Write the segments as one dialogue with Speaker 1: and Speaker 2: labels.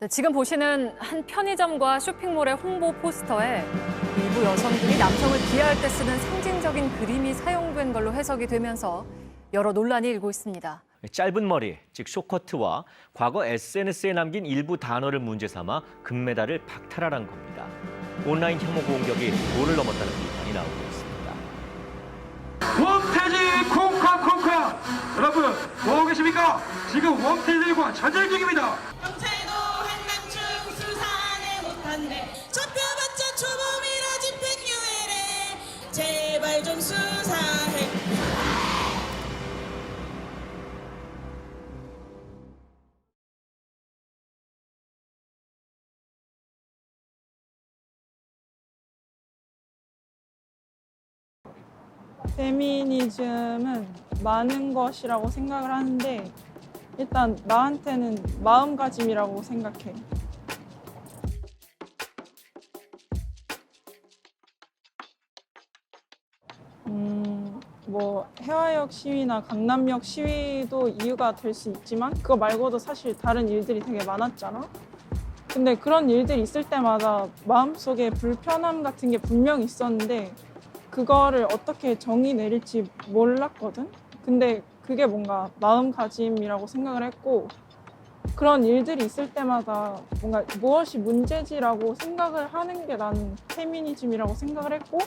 Speaker 1: 지금 보시는 한 편의점과 쇼핑몰의 홍보 포스터에 일부 여성들이 남성을 비하할 때 쓰는 상징적인 그림이 사용된 걸로 해석이 되면서 여러 논란이 일고 있습니다.
Speaker 2: 짧은 머리, 즉 쇼커트와 과거 SNS에 남긴 일부 단어를 문제 삼아 금메달을 박탈하란 겁니다. 온라인 혐오 공격이 도를 넘었다는 비판이 나오고 있습니다.
Speaker 3: 웜태지 콩카콩카! 여러분 뭐하고 계십니까? 지금 웜태지들과 전쟁 중입니다.
Speaker 4: 경찰도 한남충 수사는 못한대 잡혀봤자 초범이라 집행유예래 제발 좀 수사해.
Speaker 5: 페미니즘은 많은 것이라고 생각을 하는데 일단 나한테는 마음가짐이라고 생각해. 뭐 해화역 시위나 강남역 시위도 이유가 될 수 있지만 그거 말고도 사실 다른 일들이 되게 많았잖아. 근데 그런 일들이 있을 때마다 마음속에 불편함 같은 게 분명히 있었는데 그거를 어떻게 정의 내릴지 몰랐거든? 근데 그게 뭔가 마음가짐이라고 생각을 했고 그런 일들이 있을 때마다 뭔가 무엇이 문제지라고 생각을 하는 게 나는 페미니즘이라고 생각을 했고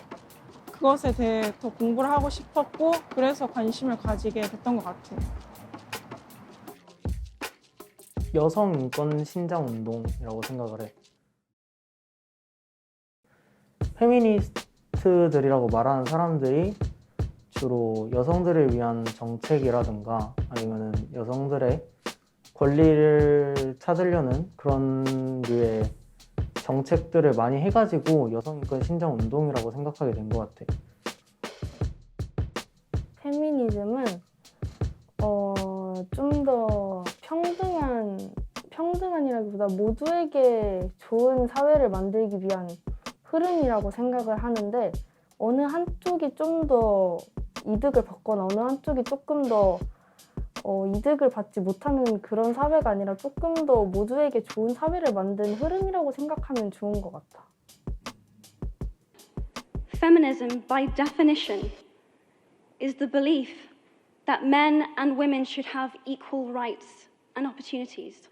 Speaker 5: 그것에 대해 더 공부를 하고 싶었고 그래서 관심을 가지게 됐던 것 같아.
Speaker 6: 여성 인권 신장 운동이라고 생각을 해. 페미니스트들이라고 말하는 사람들이 주로 여성들을 위한 정책이라든가 아니면은 여성들의 권리를 찾으려는 그런 류의 정책들을 많이 해가지고 여성 인권 신장 운동이라고 생각하게 된 것 같아.
Speaker 7: 페미니즘은 좀 더 평등한이라기보다 모두에게 좋은 사회를 만들기 위한 흐름이라고 생각을 하는데 어느 한쪽이 좀 더 이득을 받거나 어느 한쪽이 조금 더 이득을 받지 못하는 그런 사회가 아니라 조금 더 모두에게 좋은 사회를 만드는 흐름이라고 생각하면 좋은 것 같아.
Speaker 8: Feminism, by definition, is the belief that men and women should have equal rights and opportunities.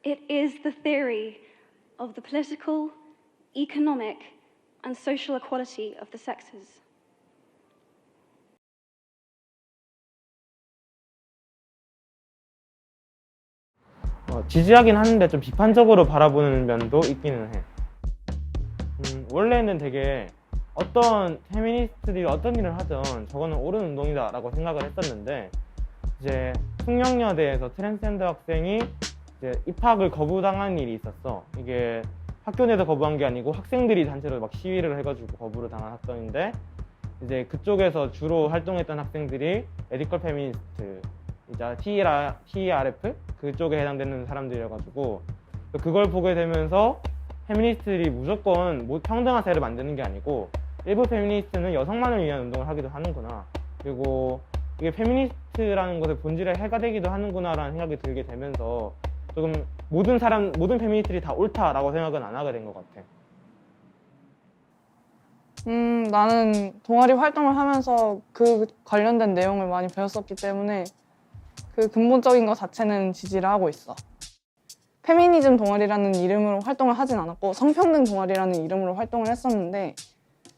Speaker 8: It is the theory of the political, economic, and social equality of the sexes.
Speaker 9: 지지하긴 하는데 좀 비판적으로 바라보는 면도 있기는 해. 원래는 되게 어떤 페미니스트들이 어떤 일을 하든 저거는 옳은 운동이다 라고 생각을 했었는데 이제 숙명여대에서 트랜스젠더 학생이 이제 입학을 거부당한 일이 있었어. 이게 학교 내에서 거부한 게 아니고 학생들이 단체로 막 시위를 해가지고 거부를 당한 사건인데 이제 그쪽에서 주로 활동했던 학생들이 에디컬 페미니스트 이제 TERF 그쪽에 해당되는 사람들이어가지고 그걸 보게 되면서 페미니스트들이 무조건 평등한 사회를 만드는 게 아니고 일부 페미니스트는 여성만을 위한 운동을 하기도 하는구나, 그리고 이게 페미니스트라는 것의 본질에 해가 되기도 하는구나라는 생각이 들게 되면서 조금 모든 페미니스트들이 다 옳다라고 생각은 안 하게 된 것 같아.
Speaker 5: 나는 동아리 활동을 하면서 그 관련된 내용을 많이 배웠었기 때문에 그 근본적인 것 자체는 지지를 하고 있어. 페미니즘 동아리라는 이름으로 활동을 하진 않았고 성평등 동아리라는 이름으로 활동을 했었는데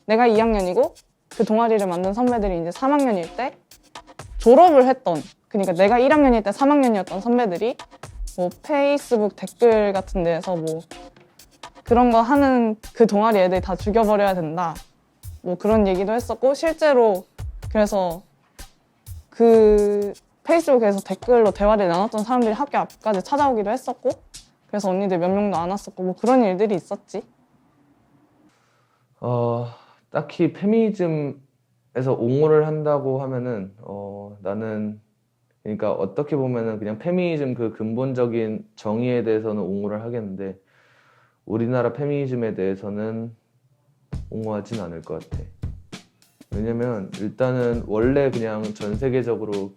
Speaker 5: 내가 2학년이고 그 동아리를 만든 선배들이 이제 3학년일 때 졸업을 했던, 그러니까 내가 1학년일 때 3학년이었던 선배들이 뭐 페이스북 댓글 같은 데에서 뭐 그런 거 하는 그 동아리 애들 다 죽여버려야 된다 뭐 그런 얘기도 했었고, 실제로 그래서 그 페이스북에서 댓글로 대화를 나눴던 사람들이 학교 앞까지 찾아오기도 했었고 그래서 언니들 몇 명도 안 왔었고 뭐 그런 일들이 있었지.
Speaker 10: 딱히 페미니즘에서 옹호를 한다고 하면은 나는 그러니까 어떻게 보면은 그냥 페미니즘 그 근본적인 정의에 대해서는 옹호를 하겠는데 우리나라 페미니즘에 대해서는 옹호하진 않을 것 같아. 왜냐면 일단은 원래 그냥 전 세계적으로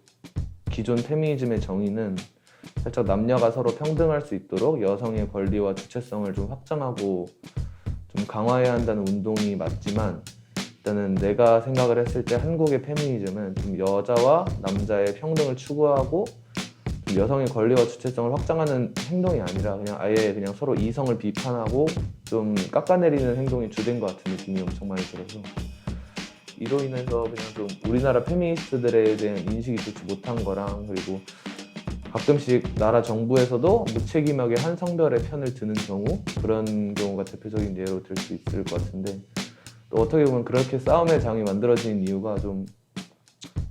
Speaker 10: 기존 페미니즘의 정의는 살짝 남녀가 서로 평등할 수 있도록 여성의 권리와 주체성을 좀 확장하고 좀 강화해야 한다는 운동이 맞지만, 일단은 내가 생각을 했을 때 한국의 페미니즘은 좀 여자와 남자의 평등을 추구하고 좀 여성의 권리와 주체성을 확장하는 행동이 아니라 그냥 아예 그냥 서로 이성을 비판하고 좀 깎아내리는 행동이 주된 것 같은 느낌이 엄청 많이 들어서, 이로 인해서 그냥 좀 우리나라 페미니스트들에 대한 인식이 좋지 못한 거랑, 그리고 가끔씩 나라 정부에서도 무책임하게 한 성별의 편을 드는 경우, 그런 경우가 대표적인 예로 들 수 있을 것 같은데, 또 어떻게 보면 그렇게 싸움의 장이 만들어진 이유가 좀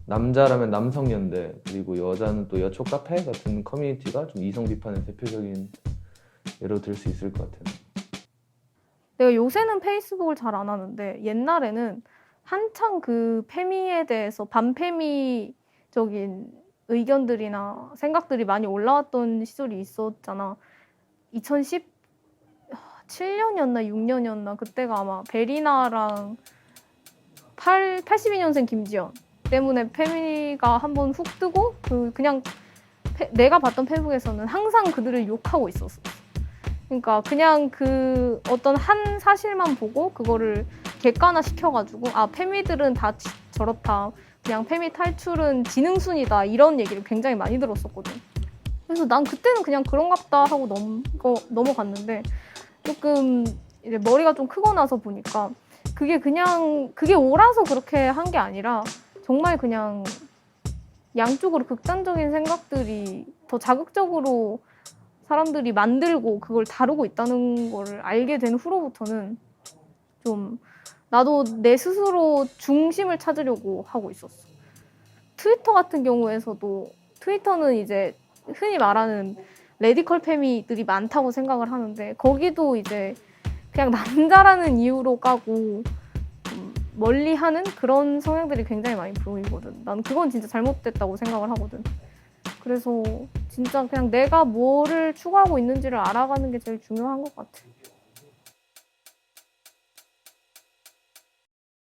Speaker 10: 남자라면 남성연대, 그리고 여자는 또 여초 카페 같은 커뮤니티가 좀 이성 비판의 대표적인 예로 들 수 있을 것 같아요.
Speaker 7: 내가 요새는 페이스북을 잘 안 하는데 옛날에는 한창 그 페미에 대해서 반페미적인 의견들이나 생각들이 많이 올라왔던 시절이 있었잖아. 2017년이었나 6년이었나 그때가 아마 베리나랑 82년생 김지연 때문에 페미가 한번 훅 뜨고 그냥 내가 봤던 페북에서는 항상 그들을 욕하고 있었어. 그러니까 그냥 그 어떤 한 사실만 보고 그거를 객관화 시켜가지고 아 페미들은 다 저렇다. 그냥 페미 탈출은 지능순이다. 이런 얘기를 굉장히 많이 들었었거든. 그래서 난 그때는 그냥 그런갑다 하고 넘어갔는데 조금 이제 머리가 좀 크고 나서 보니까 그게 옳아서 그렇게 한 게 아니라 정말 그냥 양쪽으로 극단적인 생각들이 더 자극적으로 사람들이 만들고 그걸 다루고 있다는 걸 알게 된 후로부터는 좀 나도 내 스스로 중심을 찾으려고 하고 있었어. 트위터 같은 경우에서도 트위터는 이제 흔히 말하는 레디컬 페미들이 많다고 생각을 하는데 거기도 이제 그냥 남자라는 이유로 까고 멀리하는 그런 성향들이 굉장히 많이 보이거든. 난 그건 진짜 잘못됐다고 생각을 하거든. 그래서 진짜 그냥 내가 뭐를 추구하고 있는지를 알아가는 게 제일 중요한 것 같아.